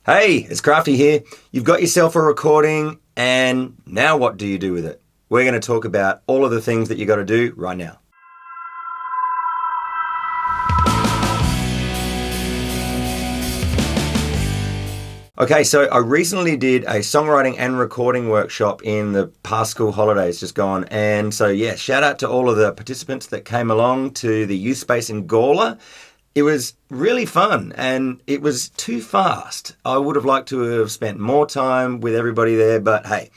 Hey, it's Crafty here. You've got yourself a recording, and now what do you do with it? We're going to talk about all of the things that you got to do right now. Okay, so I recently did a songwriting and recording workshop in the past school holidays just gone. And so, yeah, shout out to all of the participants that came along to the youth space in Gawler. It was really fun and it was too fast. I would have liked to have spent more time with everybody there, but hey,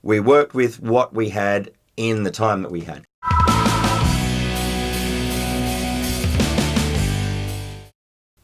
we worked with what we had in the time that we had.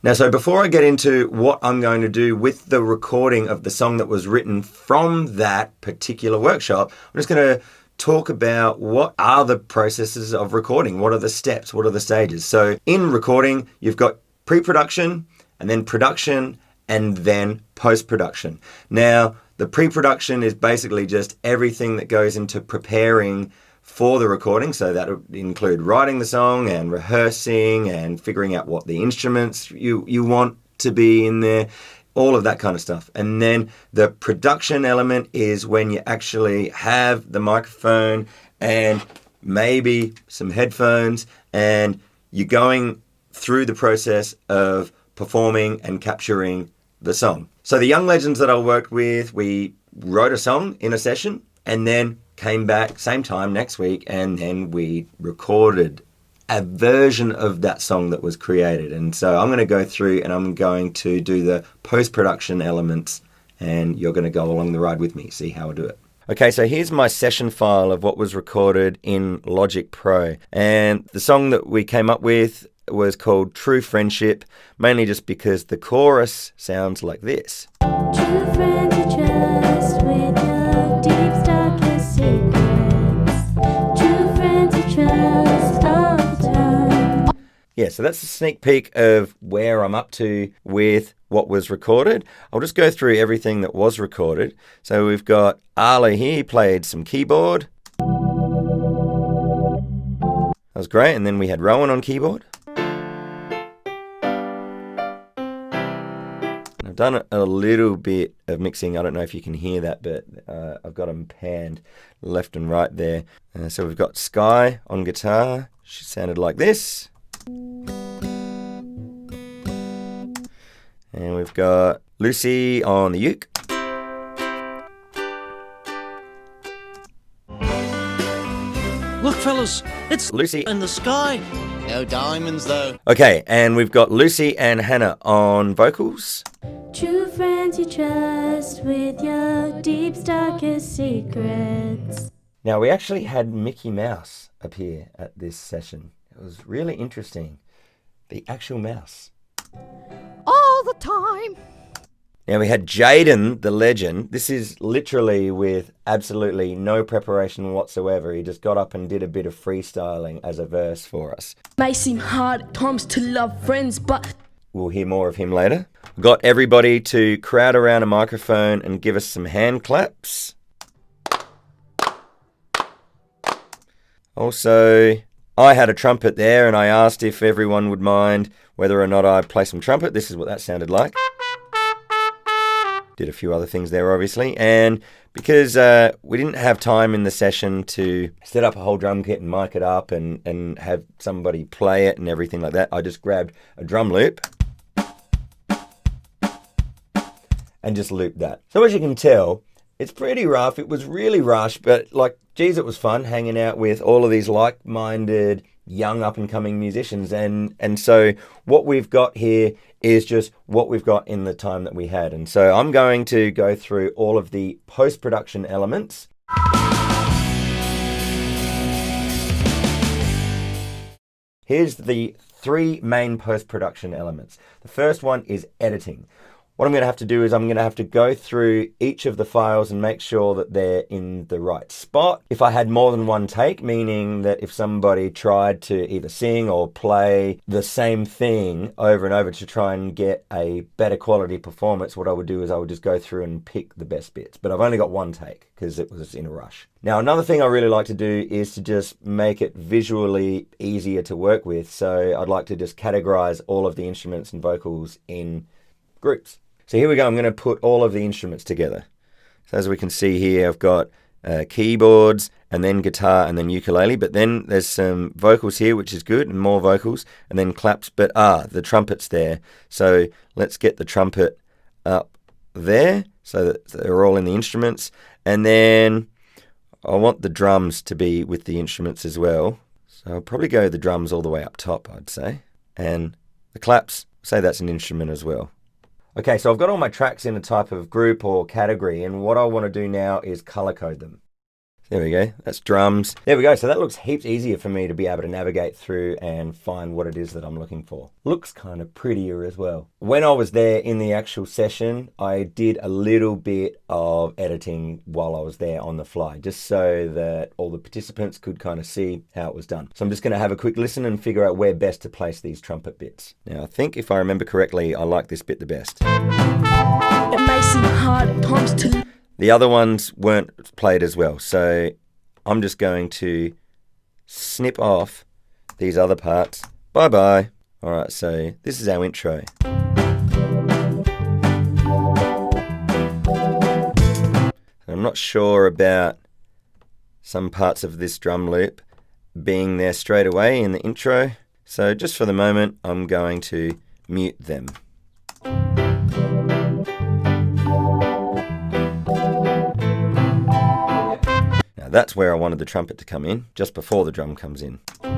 Now, so before I get into what I'm going to do with the recording of the song that was written from that particular workshop, I'm just going to talk about what are the processes of recording, what are the steps, what are the stages. So in recording, you've got pre-production and then production and then post-production. Now, the pre-production is basically just everything that goes into preparing for the recording, so that would include writing the song and rehearsing and figuring out what the instruments you want to be in there, all of that kind of stuff. And then the production element is when you actually have the microphone and maybe some headphones and you're going through the process of performing and capturing the song. So the young legends that I worked with, we wrote a song in a session and then came back same time next week, and then we recorded a version of that song that was created. And so I'm going to go through and I'm going to do the post-production elements, and you're going to go along the ride with me, see how I do it. Okay, so here's my session file of what was recorded in Logic Pro. And the song that we came up with was called True Friendship, mainly just because the chorus sounds like this. True friends you trust with your deep darkest secrets. True friends you trust all the time. Yeah, so that's a sneak peek of where I'm up to with what was recorded. I'll just go through everything that was recorded. So we've got Arlo here, he played some keyboard. That was great. And then we had Rowan on keyboard. I've done a little bit of mixing. I don't know if you can hear that, but I've got them panned left and right there. So we've got Skye on guitar. She sounded like this. And we've got Lucy on the uke. Look, fellas, it's Lucy in the sky. No diamonds, though. Okay, and we've got Lucy and Hannah on vocals. True friends you trust with your deep, darkest secrets. Now, we actually had Mickey Mouse appear at this session. It was really interesting. The actual mouse. All the time. Now, we had Jayden, the legend. This is literally with absolutely no preparation whatsoever. He just got up and did a bit of freestyling as a verse for us. May seem hard at times to love friends, but we'll hear more of him later. We got everybody to crowd around a microphone and give us some hand claps. Also, I had a trumpet there and I asked if everyone would mind whether or not I play some trumpet. This is what that sounded like. Did a few other things there, obviously. And because we didn't have time in the session to set up a whole drum kit and mic it up and have somebody play it and everything like that, I just grabbed a drum loop and just looped that. So as you can tell, it's pretty rough. It was really rushed, but like, geez, it was fun hanging out with all of these like-minded young up-and-coming musicians. And so what we've got here is just what we've got in the time that we had. And so I'm going to go through all of the post-production elements. Here's the three main post-production elements. The first one is editing. What I'm going to have to do is I'm going to have to go through each of the files and make sure that they're in the right spot. If I had more than one take, meaning that if somebody tried to either sing or play the same thing over and over to try and get a better quality performance, what I would do is I would just go through and pick the best bits. But I've only got one take because it was in a rush. Now, another thing I really like to do is to just make it visually easier to work with. So I'd like to just categorize all of the instruments and vocals in groups. So here we go. I'm going to put all of the instruments together. So as we can see here, I've got keyboards and then guitar and then ukulele, but then there's some vocals here, which is good, and more vocals, and then claps, but the trumpet's there. So let's get the trumpet up there so that they're all in the instruments, and then I want the drums to be with the instruments as well. So I'll probably go the drums all the way up top, I'd say, and the claps, say that's an instrument as well. Okay, so I've got all my tracks in a type of group or category, and what I want to do now is color code them. There we go, that's drums. There we go, so that looks heaps easier for me to be able to navigate through and find what it is that I'm looking for. Looks kind of prettier as well. When I was there in the actual session, I did a little bit of editing while I was there on the fly, just so that all the participants could kind of see how it was done. So I'm just going to have a quick listen and figure out where best to place these trumpet bits. Now I think if I remember correctly, I like this bit the best. It may seem hard at times to... The other ones weren't played as well, so I'm just going to snip off these other parts. Bye-bye. All right, so this is our intro. I'm not sure about some parts of this drum loop being there straight away in the intro, so just for the moment, I'm going to mute them. That's where I wanted the trumpet to come in, just before the drum comes in. It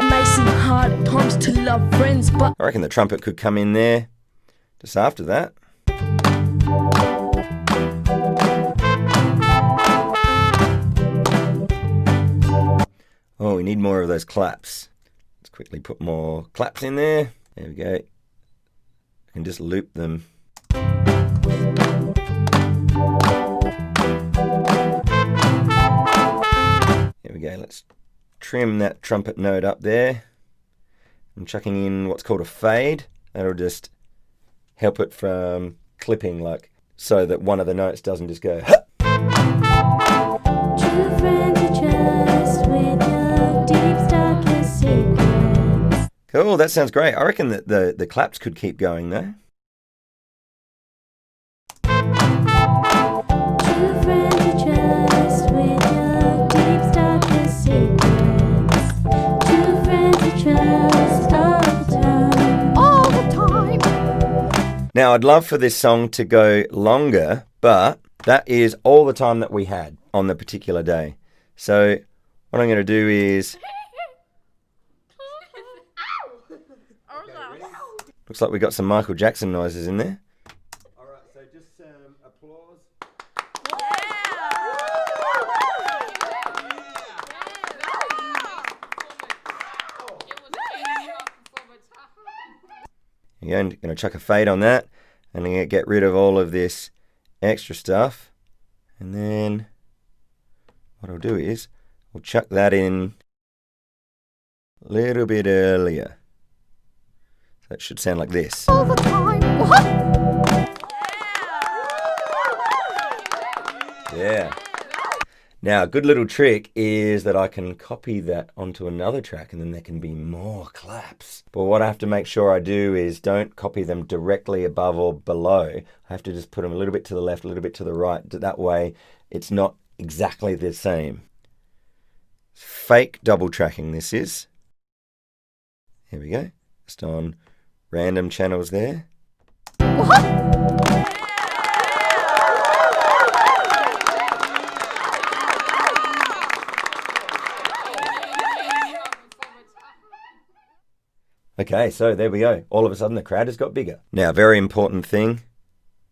may seem hard at times to love friends, but I reckon the trumpet could come in there just after that. Oh, we need more of those claps. Let's quickly put more claps in there. There we go. I can just loop them. There we go. Let's trim that trumpet note up there. I'm chucking in what's called a fade. That'll just help it from clipping, like, so that one of the notes doesn't just go, huh! True friends you trust with your deep, darkest secrets. Cool, that sounds great. I reckon that the claps could keep going though. True friends you trust with your deep, darkest secrets. True friends you trust all the time. All the time. Now, I'd love for this song to go longer, but that is all the time that we had on the particular day. So what I'm going to do is... Looks like we got some Michael Jackson noises in there. All right, so just some applause. You're going to chuck a fade on that, and I'm going to get rid of all of this extra stuff. And then what I'll do is we'll chuck that in a little bit earlier. So it should sound like this. All the time. What? Yeah. Now, a good little trick is that I can copy that onto another track and then there can be more claps. But what I have to make sure I do is don't copy them directly above or below. I have to just put them a little bit to the left, a little bit to the right. That way it's not exactly the same. Fake double tracking this is. Here we go. Just on random channels there. What? Okay, so there we go. All of a sudden the crowd has got bigger. Now, very important thing.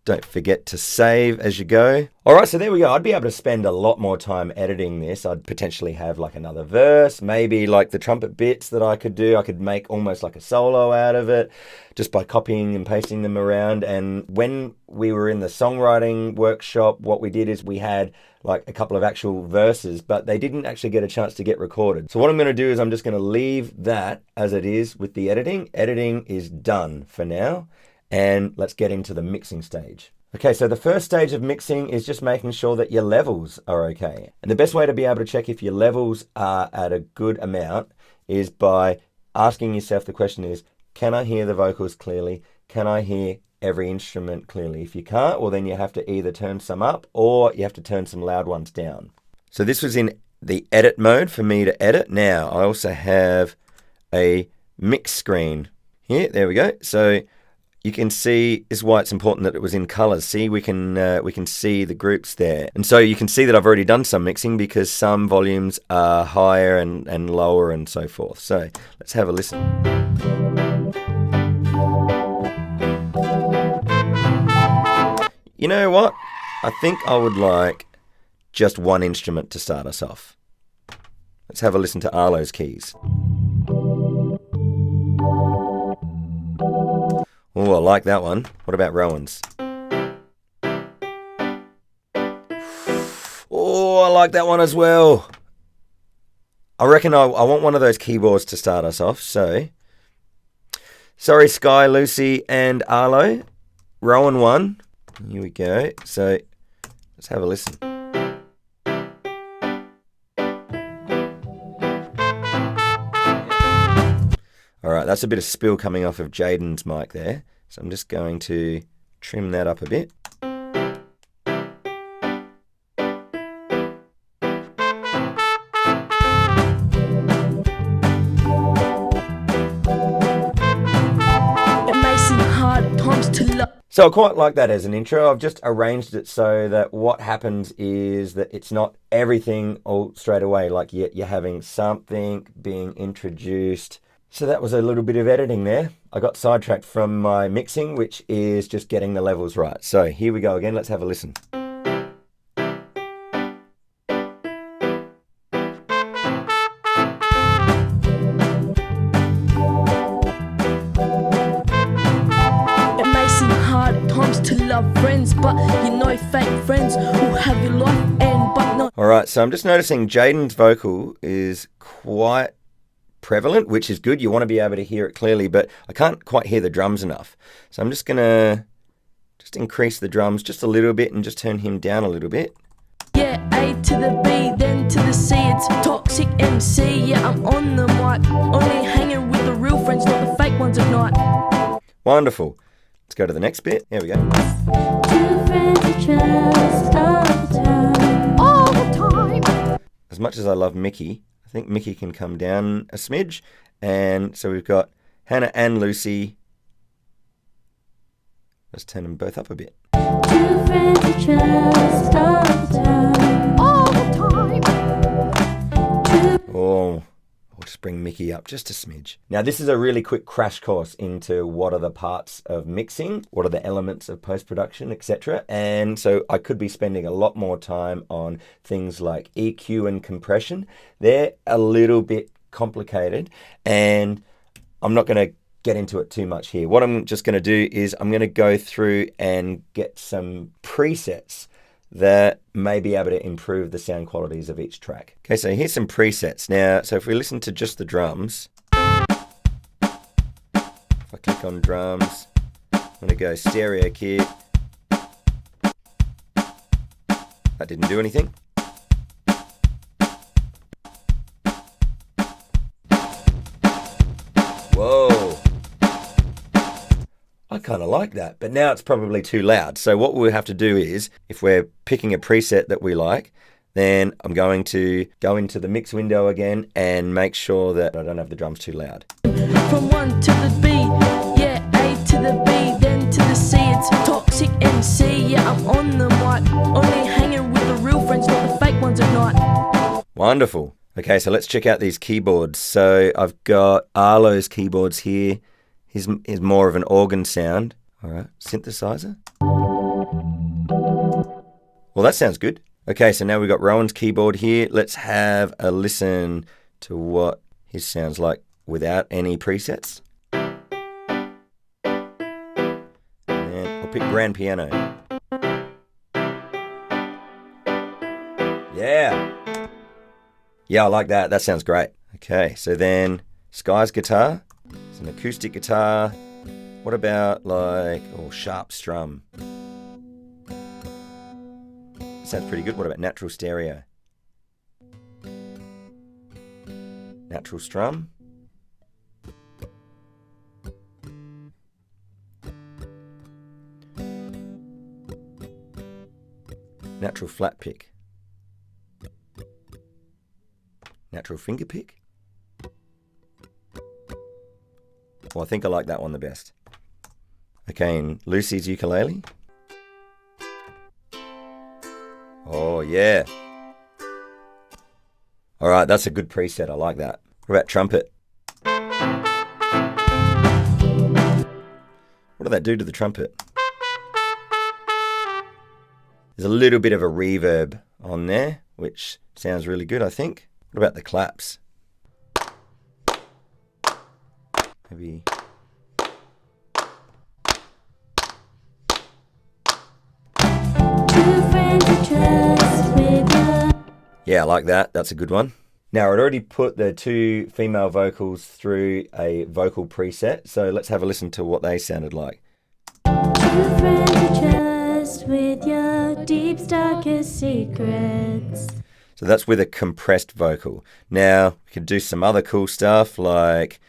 Don't forget to save as you go. All right, so there we go. I'd be able to spend a lot more time editing this. I'd potentially have like another verse, maybe like the trumpet bits that I could do. I could make almost like a solo out of it just by copying and pasting them around. And when we were in the songwriting workshop, what we did is we had like a couple of actual verses, but they didn't actually get a chance to get recorded. So what I'm going to do is I'm just going to leave that as it is with the editing. Editing is done for now. And let's get into the mixing stage. Okay, so the first stage of mixing is just making sure that your levels are okay. And the best way to be able to check if your levels are at a good amount is by asking yourself the question is, can I hear the vocals clearly? Can I hear every instrument clearly? If you can't, well then you have to either turn some up or you have to turn some loud ones down. So this was in the edit mode for me to edit. Now I also have a mix screen here. There we go. So you can see, this is why it's important that it was in colors. See, we can see the groups there. And so you can see that I've already done some mixing because some volumes are higher and lower and so forth. So let's have a listen. You know what? I think I would like just one instrument to start us off. Let's have a listen to Arlo's keys. Oh, I like that one. What about Rowan's? Oh, I like that one as well. I reckon I want one of those keyboards to start us off. So, sorry, Skye, Lucy, and Arlo. Rowan won. Here we go. So, let's have a listen. All right, that's a bit of spill coming off of Jayden's mic there. So I'm just going to trim that up a bit. It may seem hard at times to love. So I quite like that as an intro. I've just arranged it so that what happens is that it's not everything all straight away. Like you're having something being introduced. So that was a little bit of editing there. I got sidetracked from my mixing, which is just getting the levels right. So here we go again. Let's have a listen. It may seem hard at times to love friends, but you know fake friends who have your life and but not. All right, so I'm just noticing Jayden's vocal is quite prevalent, which is good. You want to be able to hear it clearly, but I can't quite hear the drums enough. So I'm just gonna increase the drums just a little bit and just turn him down a little bit. Yeah, A to the B, then to the C. It's toxic MC. Yeah, I'm on the mic, only hanging with the real friends, not the fake ones at night. Wonderful. Let's go to the next bit. Here we go. Two friends we trust all the time. As much as I love Mickey, I think Mickey can come down a smidge. And so we've got Hannah and Lucy. Let's turn them both up a bit. Two friends we trust all the time. Oh, I'll just bring Mickey up just a smidge. Now this is a really quick crash course into what are the parts of mixing, what are the elements of post-production, etc. And so I could be spending a lot more time on things like EQ and compression. They're a little bit complicated and I'm not going to get into it too much here. What I'm just going to do is I'm going to go through and get some presets that may be able to improve the sound qualities of each track. Okay, so here's some presets. Now, so if we listen to just the drums, if I click on drums, I'm going to go stereo kit. That didn't do anything. Whoa. I kind of like that, but now it's probably too loud. So what we'll have to do is, if we're picking a preset that we like, then I'm going to go into the mix window again and make sure that I don't have the drums too loud. From 1 to the B, yeah, A to the B, then to the C. It's toxic MC. Yeah, I'm on the mic, only hanging with the real friends, not the fake ones at night. Wonderful. Okay, so let's check out these keyboards. So I've got Arlo's keyboards here. He's more of an organ sound. All right, synthesizer. Well, that sounds good. Okay, so now we've got Rowan's keyboard here. Let's have a listen to what his sounds like without any presets. And I'll pick grand piano. Yeah. Yeah, I like that. That sounds great. Okay, so then Skye's guitar. It's an acoustic guitar. What about like, sharp strum? sounds pretty good. What about natural stereo? Natural strum. Natural flat pick. Natural finger pick. Well, I think I like that one the best. Okay, and Lucy's ukulele. Oh, yeah. All right, that's a good preset. I like that. What about trumpet? What did that do to the trumpet? There's a little bit of a reverb on there, which sounds really good, I think. What about the claps? Maybe... Yeah, I like that. That's a good one. Now, I'd already put the 2 female vocals through a vocal preset, so let's have a listen to what they sounded like. Two friends you trust with your deep, darkest secrets. So that's with a compressed vocal. Now, we could do some other cool stuff like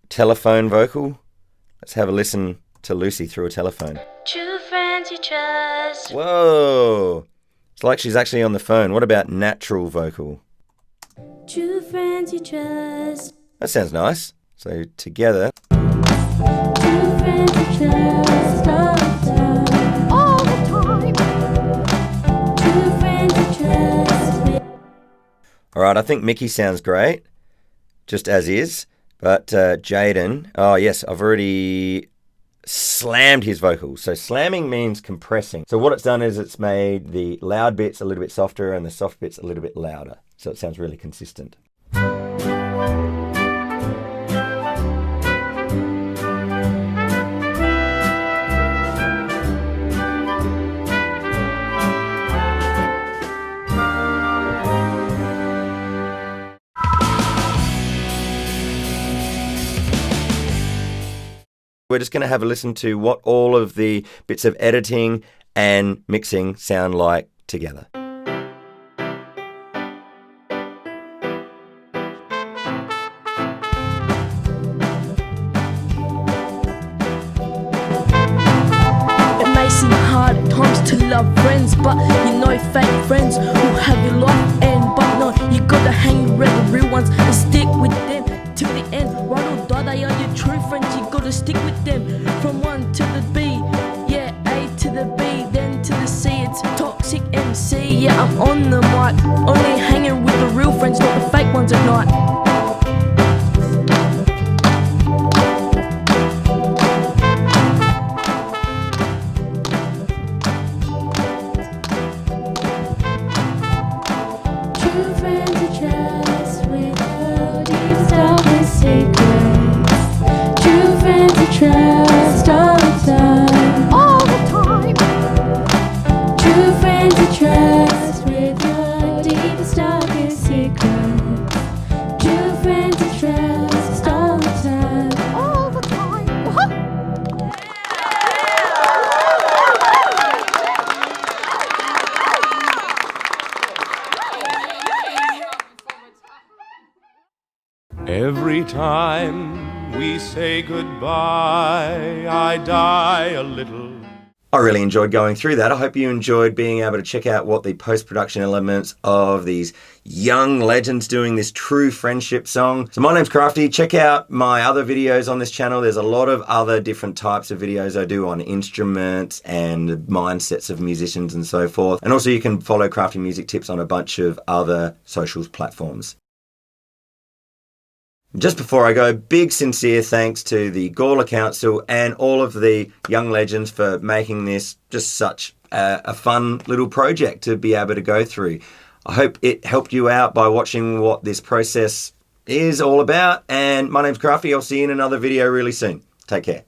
telephone vocal. Let's have a listen to Lucy through a telephone. True friends you trust. Whoa! It's like she's actually on the phone. What about natural vocal? True friends you trust. That sounds nice. So together. True friends you trust all the time. True friends you trust. All right, I think Mickey sounds great, just as is. But Jayden, oh yes, I've already slammed his vocals. So slamming means compressing. So what it's done is it's made the loud bits a little bit softer and the soft bits a little bit louder. So it sounds really consistent. We're just going to have a listen to what all of the bits of editing and mixing sound like together. It may seem hard at times to love friends, but you know fake friends who have your life end. But no, you gotta hang around the real ones and stick with them till the end. Right or die, they are your true friends. You gotta stick with them from 1 to the B. Yeah, A to the B, then to the C. It's toxic MC. Yeah, I'm on the mic, only hanging with the real friends, not the fake ones at night. True friends you trust with your deep, darkest secrets. True friends you trust all the time. all the time. True friends you trust with your deep, darkest secrets. True friends you trust all the time. All the time. What? Every time we say goodbye, I die a little. I really enjoyed going through that. I hope you enjoyed being able to check out what the post-production elements of these young legends doing this true friendship song. So my name's Crafty. Check out my other videos on this channel. There's a lot of other different types of videos I do on instruments and mindsets of musicians and so forth. And also you can follow Crafty Music Tips on a bunch of other socials platforms. Just before I go, big sincere thanks to the Gawler Council and all of the young legends for making this just such a fun little project to be able to go through. I hope it helped you out by watching what this process is all about. And my name's Crafty. I'll see you in another video really soon. Take care.